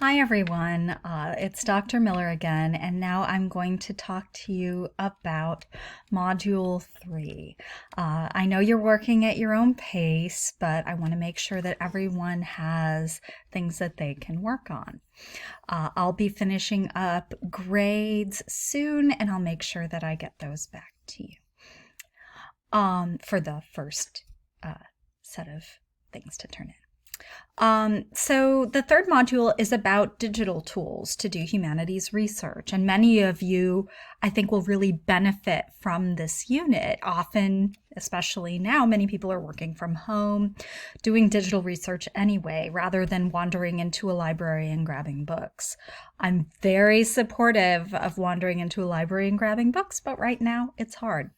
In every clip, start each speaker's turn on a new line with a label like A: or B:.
A: Hi everyone, it's Dr. Miller again, and now I'm going to talk to you about Module 3. I know you're working at your own pace, but I want to make sure that everyone has things that they can work on. I'll be finishing up grades soon, and I'll make sure that I get those back to you for the first set of things to turn in. So the third module is about digital tools to do humanities research. And many of you, I think, will really benefit from this unit. Often, especially now, many people are working from home, doing digital research anyway, rather than wandering into a library and grabbing books. I'm very supportive of wandering into a library and grabbing books, but right now it's hard.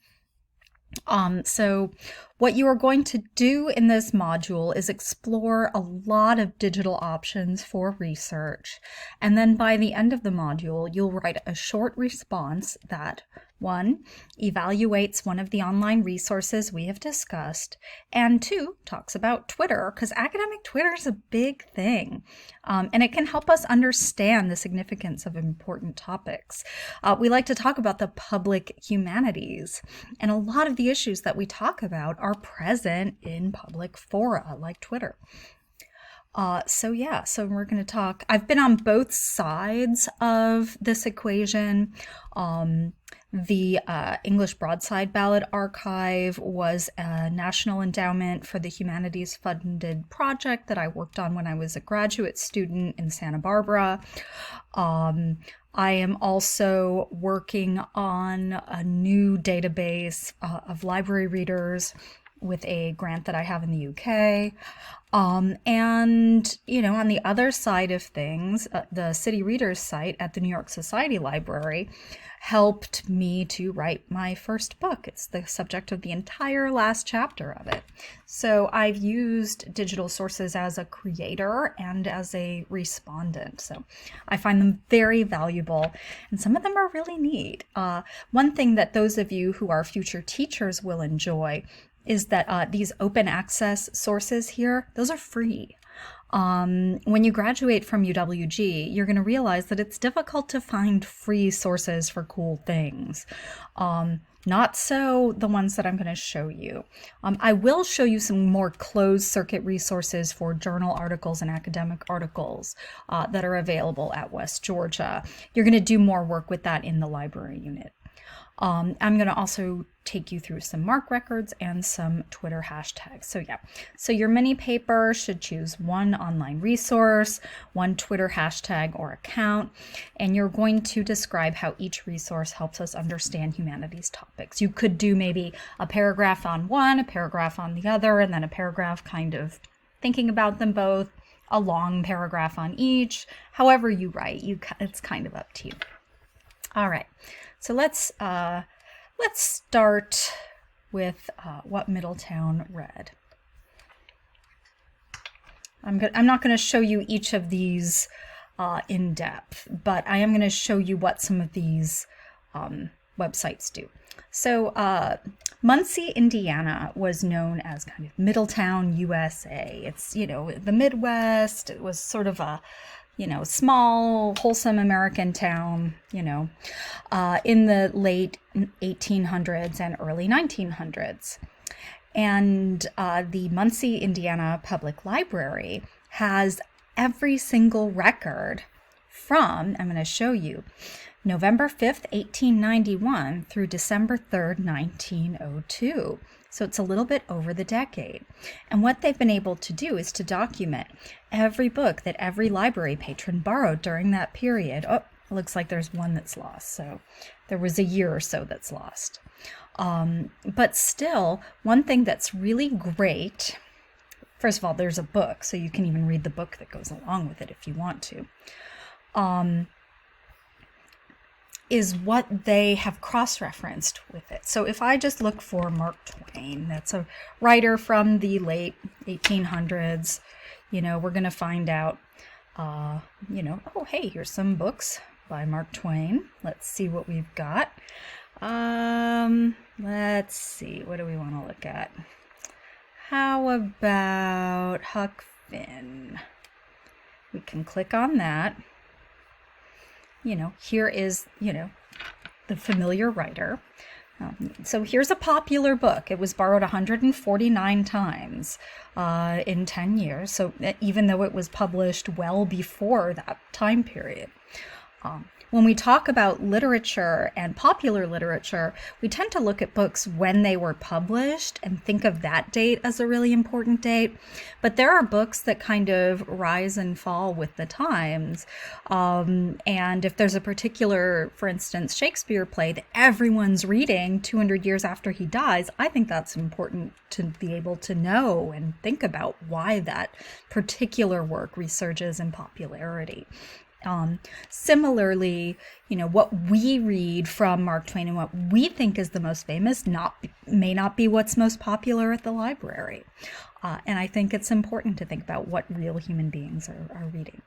A: So what you are going to do in this module is explore a lot of digital options for research. And then by the end of the module, you'll write a short response that, one, evaluates one of the online resources we have discussed, and two, talks about Twitter, because academic Twitter is a big thing, and it can help us understand the significance of important topics. We like to talk about the public humanities, and a lot of the issues that we talk about are present in public fora like Twitter. So we're going to talk. I've been on both sides of this equation. The English Broadside Ballad Archive was a national endowment for the humanities funded project that I worked on when I was a graduate student in Santa Barbara. I am also working on a new database of library readers with a grant that I have in the UK. And, on the other side of things, the City Readers site at the New York Society Library helped me to write my first book. It's the subject of the entire last chapter of it. So I've used digital sources as a creator and as a respondent. So I find them very valuable, and some of them are really neat. One thing that those of you who are future teachers will enjoy is that these open access sources here, those are free. When you graduate from UWG, you're going to realize that it's difficult to find free sources for cool things. Not so the ones that I'm going to show you. I will show you some more closed circuit resources for journal articles and academic articles that are available at West Georgia. You're going to do more work with that in the library unit. I'm going to also take you through some MARC records and some Twitter hashtags. So your mini paper should choose one online resource, one Twitter hashtag or account, and you're going to describe how each resource helps us understand humanities topics. You could do maybe a paragraph on one, a paragraph on the other, and then a paragraph kind of thinking about them both, a long paragraph on each. However you write, it's kind of up to you. All right. So let's start with what Middletown read. I'm not going to show you each of these in depth, but I am going to show you what some of these websites do. So Muncie, Indiana was known as kind of Middletown, USA. It's, the Midwest. It was sort of a small, wholesome American town, in the late 1800s and early 1900s. And the Muncie, Indiana Public Library has every single record from, I'm going to show you, November 5th, 1891 through December 3rd, 1902. So it's a little bit over the decade. And what they've been able to do is to document every book that every library patron borrowed during that period. Oh, it looks like there's one that's lost. So there was a year or so that's lost. But still, one thing that's really great, first of all, there's a book, so you can even read the book that goes along with it if you want to. Is what they have cross-referenced with it. So if I just look for Mark Twain, that's a writer from the late 1800s, we're going to find out, oh, hey, here's some books by Mark Twain. Let's see what we've got. Let's see, what do we want to look at? How about Huck Finn? We can click on that. Here is, the familiar writer. So here's a popular book. It was borrowed 149 times in 10 years. So even though it was published well before that time period. When we talk about literature and popular literature, we tend to look at books when they were published and think of that date as a really important date. But there are books that kind of rise and fall with the times. And if there's a particular, for instance, Shakespeare play that everyone's reading 200 years after he dies, I think that's important to be able to know and think about why that particular work resurges in popularity. Similarly, what we read from Mark Twain and what we think is the most famous may not be what's most popular at the library. And I think it's important to think about what real human beings are reading.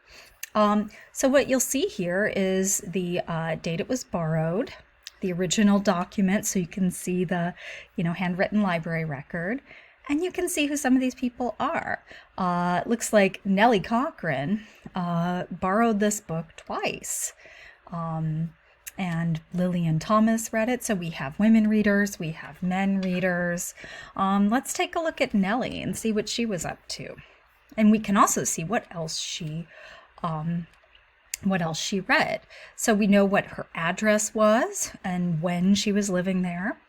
A: So what you'll see here is the date it was borrowed, the original document, so you can see the, handwritten library record. And you can see who some of these people are. It looks like Nellie Cochran borrowed this book twice. And Lillian Thomas read it. So we have women readers, we have men readers. Let's take a look at Nellie and see what she was up to. And we can also see what else she read. So we know what her address was and when she was living there.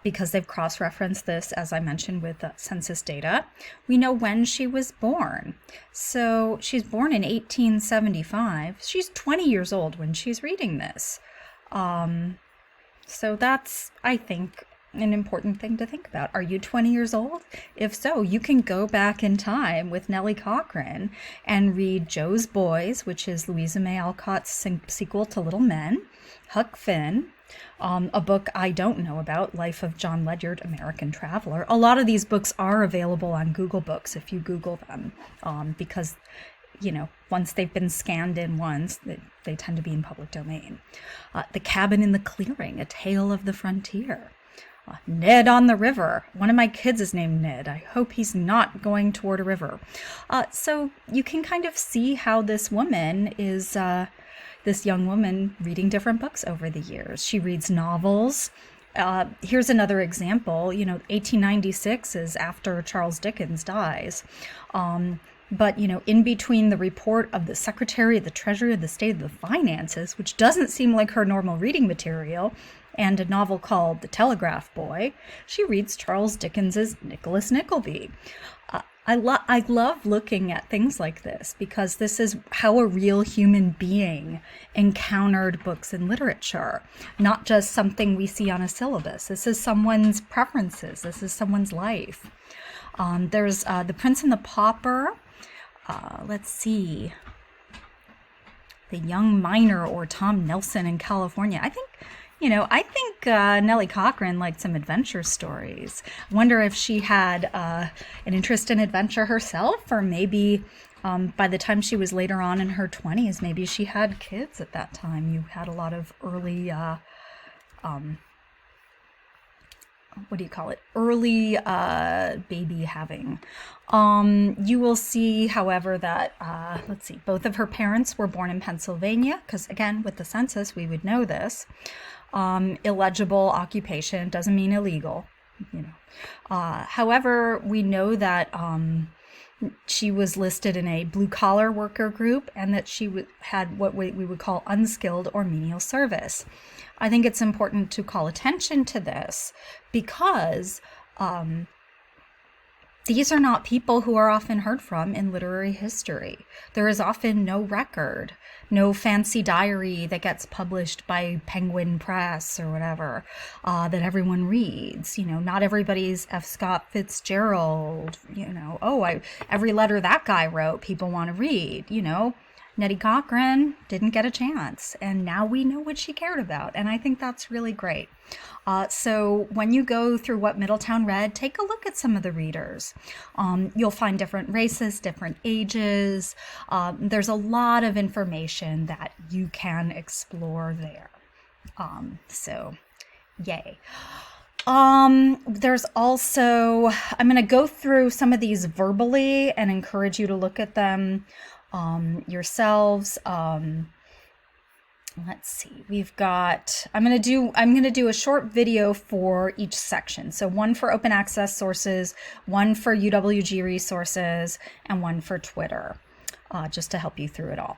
A: Because they've cross-referenced this, as I mentioned, with census data. We know when she was born. So she's born in 1875. She's 20 years old when she's reading this. So that's, I think, an important thing to think about. Are you 20 years old? If so, you can go back in time with Nellie Cochran and read Jo's Boys, which is Louisa May Alcott's sequel to Little Men, Huck Finn, a book I don't know about, Life of John Ledyard, American Traveler. A lot of these books are available on Google Books if you Google them, because, once they've been scanned in once, they tend to be in public domain. The Cabin in the Clearing, A Tale of the Frontier. Ned on the River. One of my kids is named Ned. I hope he's not going toward a river. So you can kind of see how this woman is... this young woman reading different books over the years. She reads novels. Here's another example. 1896 is after Charles Dickens dies. But, in between the report of the Secretary of the Treasury of the State of the Finances, which doesn't seem like her normal reading material, and a novel called The Telegraph Boy, she reads Charles Dickens's Nicholas Nickleby. I love looking at things like this because this is how a real human being encountered books and literature, not just something we see on a syllabus. This is someone's preferences. This is someone's life. There's The Prince and the Pauper. Let's see. The Young Miner, or Tom Nelson in California. I think Nellie Cochran liked some adventure stories. I wonder if she had an interest in adventure herself, or maybe by the time she was later on in her 20s, maybe she had kids at that time. You had a lot of early, early baby having. You will see, however, that, both of her parents were born in Pennsylvania, because again, with the census, we would know this. Illegible occupation doesn't mean illegal, However, we know that she was listed in a blue-collar worker group and that she had what we would call unskilled or menial service. I think it's important to call attention to this because these are not people who are often heard from in literary history. There is often no record, no fancy diary that gets published by Penguin Press or whatever that everyone reads. Not everybody's F. Scott Fitzgerald. Every letter that guy wrote, people want to read. Nettie Cochran didn't get a chance, and now we know what she cared about, and I think that's really great. So when you go through What Middletown Read, take a look at some of the readers. You'll find different races, different ages. There's a lot of information that you can explore there. So yay. There's also, I'm going to go through some of these verbally and encourage you to look at them yourselves. Let's see, I'm going to do a short video for each section. So one for open access sources, one for UWG resources, and one for Twitter, just to help you through it all.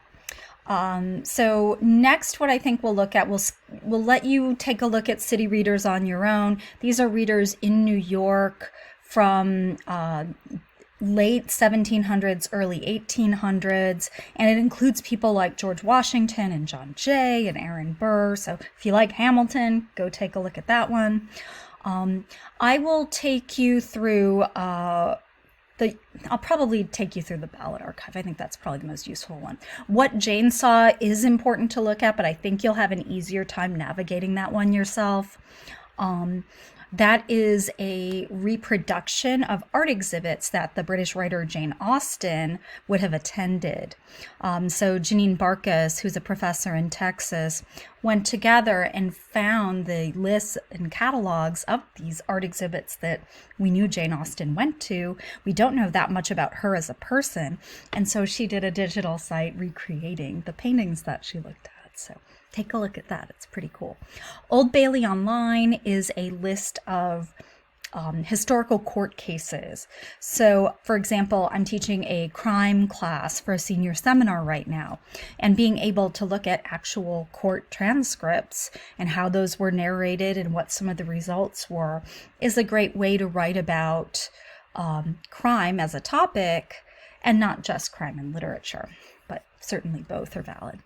A: So next, what I think we'll look at, we'll let you take a look at city readers on your own. These are readers in New York from late 1700s, early 1800s, and it includes people like George Washington and John Jay and Aaron Burr. So if you like Hamilton, go take a look at that one. I will take you through I'll probably take you through the ballot archive. I think that's probably the most useful one. What Jane saw is important to look at, but I think you'll have an easier time navigating that one yourself. That is a reproduction of art exhibits that the British writer Jane Austen would have attended. So Janine Barkas, who's a professor in Texas, went together and found the lists and catalogs of these art exhibits that we knew Jane Austen went to. We don't know that much about her as a person, and so she did a digital site recreating the paintings that she looked at. So take a look at that. It's pretty cool. Old Bailey Online is a list of historical court cases. So, for example, I'm teaching a crime class for a senior seminar right now, and being able to look at actual court transcripts and how those were narrated and what some of the results were is a great way to write about crime as a topic, and not just crime in literature, but certainly both are valid.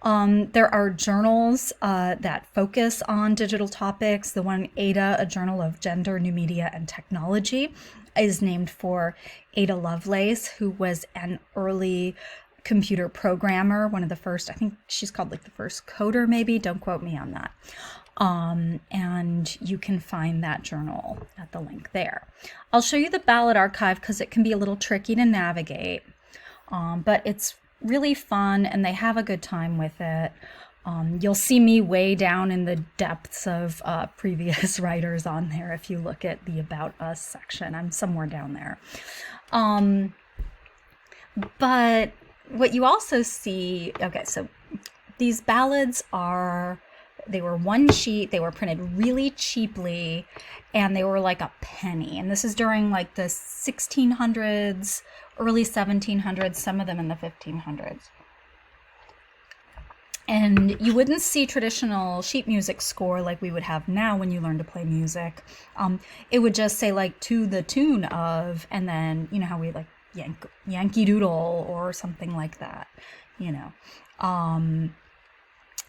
A: There are journals that focus on digital topics. The one Ada, a journal of gender, new media, and technology, is named for Ada Lovelace, who was an early computer programmer, one of the first, I think she's called like the first coder maybe, don't quote me on that. And you can find that journal at the link there. I'll show you the ballot archive because it can be a little tricky to navigate, but it's really fun and they have a good time with it. You'll see me way down in the depths of previous writers on there if you look at the About Us section. I'm somewhere down there. But what you also see, okay, so these ballads they were one sheet, they were printed really cheaply, and they were like a penny. And this is during like the 1600s, early 1700s, some of them in the 1500s. And you wouldn't see traditional sheet music score like we would have now when you learn to play music. It would just say like to the tune of, and then, you know how we like Yankee Doodle or something like that, you know.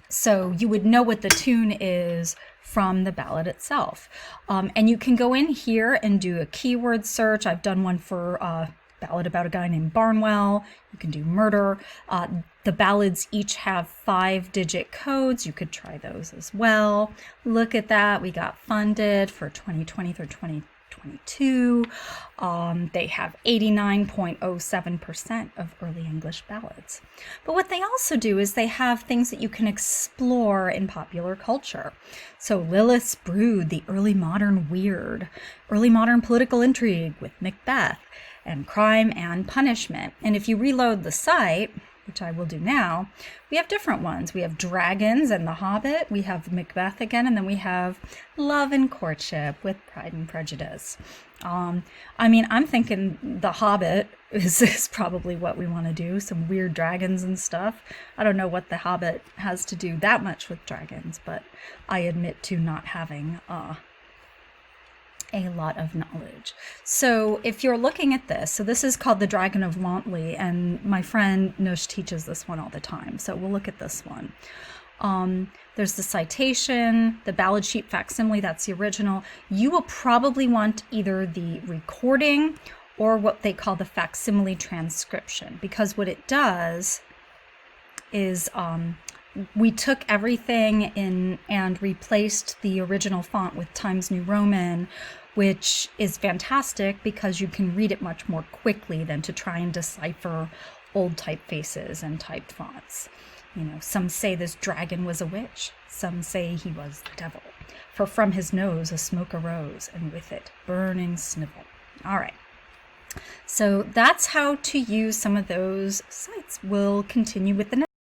A: So you would know what the tune is from the ballad itself. And you can go in here and do a keyword search. I've done one for ballad about a guy named Barnwell. You can do murder. The ballads each have 5-digit codes. You could try those as well. Look at that. We got funded for 2020 through 2022. They have 89.07% of early English ballads. But what they also do is they have things that you can explore in popular culture. So Lilith's Brood, the early modern weird, early modern political intrigue with Macbeth, and Crime and Punishment. And if you reload the site, which I will do now, we have different ones. We have Dragons and The Hobbit, we have Macbeth again, and then we have Love and Courtship with Pride and Prejudice. I mean, I'm thinking The Hobbit is probably what we want to do, some weird dragons and stuff. I don't know what The Hobbit has to do that much with dragons, but I admit to not having a lot of knowledge. So if you're looking at this, so this is called The Dragon of Wantley, and my friend Nush teaches this one all the time. So we'll look at this one. There's the citation, the ballad sheet facsimile, that's the original. You will probably want either the recording or what they call the facsimile transcription, because what it does is we took everything in and replaced the original font with Times New Roman, which is fantastic because you can read it much more quickly than to try and decipher old typefaces and typed fonts. You know, some say this dragon was a witch. Some say he was the devil. For from his nose a smoke arose, and with it burning snivel. All right. So that's how to use some of those sites. We'll continue with the next.